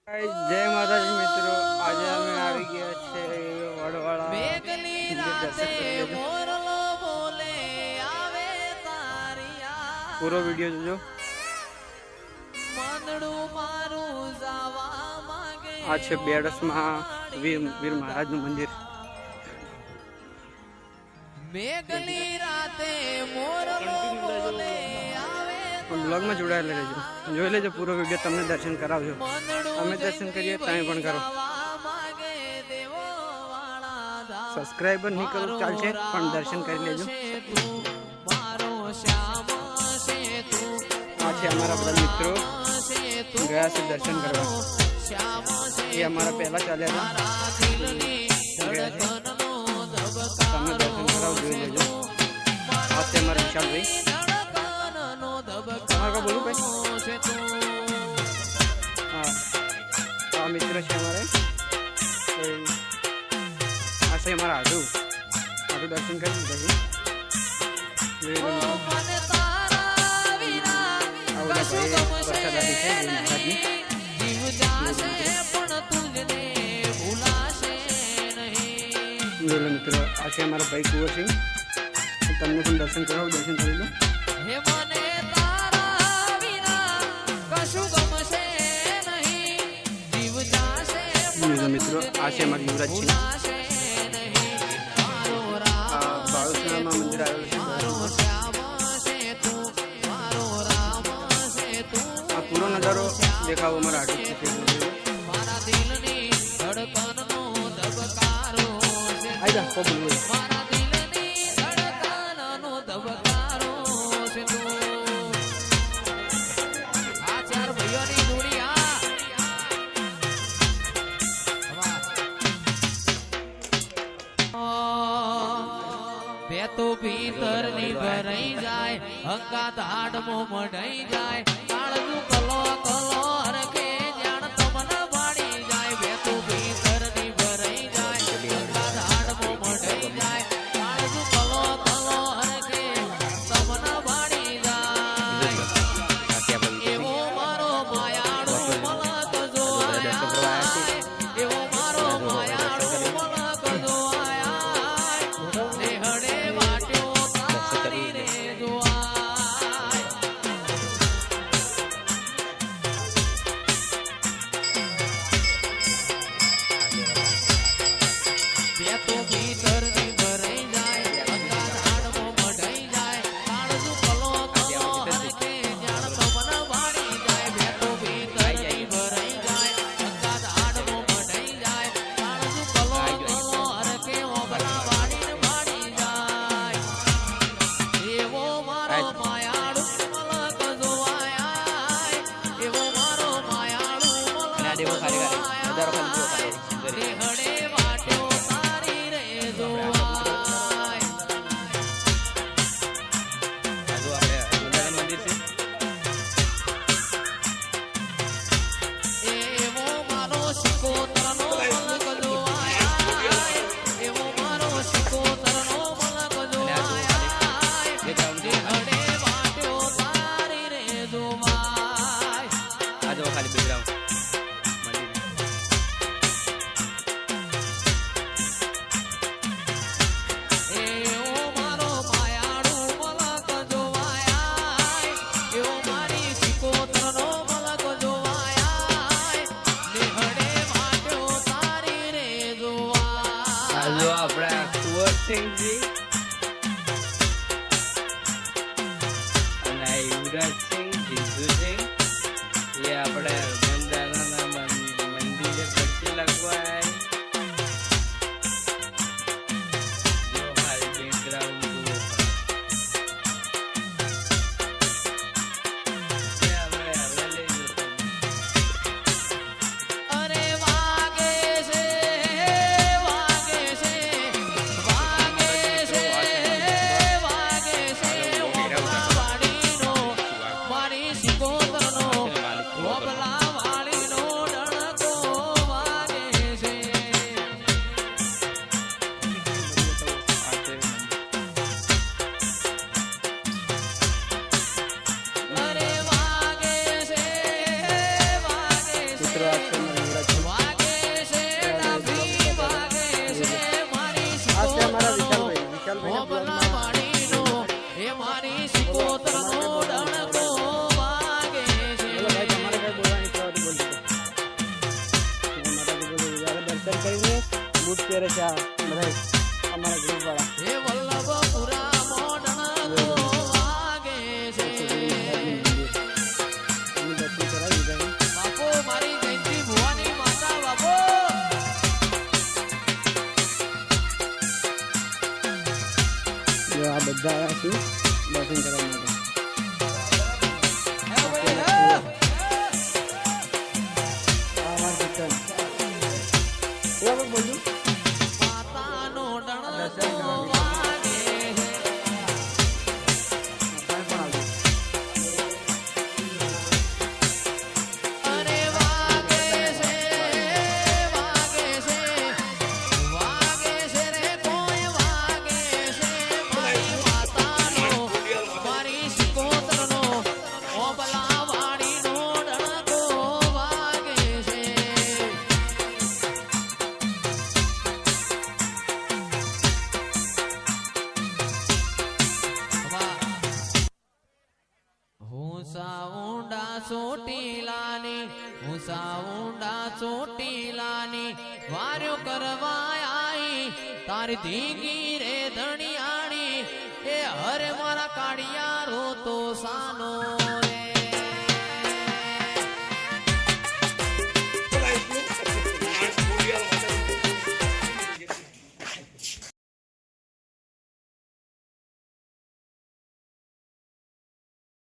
જય માતાજી મિત્રો, આજે અમે આવી ગયા છે વડવાળા પૂરો વિડીયો જોજો। આ છે બેડસમાં વીર મહારાજનું મંદિર। બ્લોગમાં જોડાયેલા રહેજો, જોઈ લેજો પૂરો વિડીયો, તમને દર્શન કરાવજો। અમે દર્શન કરીએ તમે પણ કરો। સબસ્ક્રાઈબર નહીં કરો ચાલશે, પણ દર્શન કરી લેજો। આ છે અમારા બધા મિત્રો ગયા છે દર્શન કરવા। એ અમારા પહેલા ચાલ્યા હતા, તમે દર્શન કરાવ જોઈ લેજો। આ છે અમારા વિશાલભાઈ, તમારે બોલું ભાઈ? હા, આ મિત્ર છે અમારે। આ છે અમારા આડુ દર્શન કરી લીધા છે। મિત્રો આ છે અમારા ભાઈ કુંવરસિંહ, તમને પણ દર્શન કરાવો, દર્શન કરી લો। મિત્રો આ છે અમારું યુવરાજ સિંહ, બાળુસણામાં મંદિર આવેલું છે। આ પૂરો નજારો દેખાવો અમારા આટલું છે। આવી જા બોલું તો ભીતર ની ભરાઈ જાય, હંકાત હાડમો મઢાઈ જાય, કાળજુ કલો કલો હરખે જાણ તમને વાળી જાય। બે તો ભીતર ની ભરાઈ જાય, હંકાત હાડમો મઢાઈ જાય, કાળજુ કલો કલો હરખે તમને વાળી જાય। એવો મારો માયાળુ મલક જો આયા, એવો મારો માયાળુ મલક જો આયા, નેહડે આપણા કુંવરસિંહજી અને યુવરાજસિંહ જીતુસિંહ, એ આપણે બંધારાના મંદિરે ભરતી લખવા બેકગ્રાઉન્ડ વાગે છે ડાભી વાગે છે મારી આ છે અમારા સિકોતરનો વિશાલભાઈ ઓબલા વાડીનો એ મારી સિકોતરનો ડણકો વાગે છે ભાઈ તમારે કઈ બોલવાની ઈચ્છા હોય તો બોલજો. માતાજી બોલો જ્યારે દર્શન કરીને બૂટ પહેરે છે આ બધા અમારા ગ્રુપ વાળા. એ વલ્લભપુરા મોડણકો વાગે છે એમનું દર્શન કરાવી દીધા. બાપો મારી જયંતી ભુવાની માતા બાપો જો આ બધા આવ્યા છે દર્શન કરવા માટે. હે ભાઈ હે આ અમારું કીર્તન. બરાબર બોલજો. માતાનો ડણકો વાગે છે કાંઈ પણ આવજો. અરે વાગે છે વાગે છે રે કોઈ વાગે છે મારી માતાનો મારી સિકોતરનો ઓબલા વાડીનો ડણકો વાગે છે ઊંડા ચોટીલાની વાર્યો કરવા આઈ તારી ધીંગી રે ધણિયાણી એ હરે મારા કાળિયા રો તો સાનો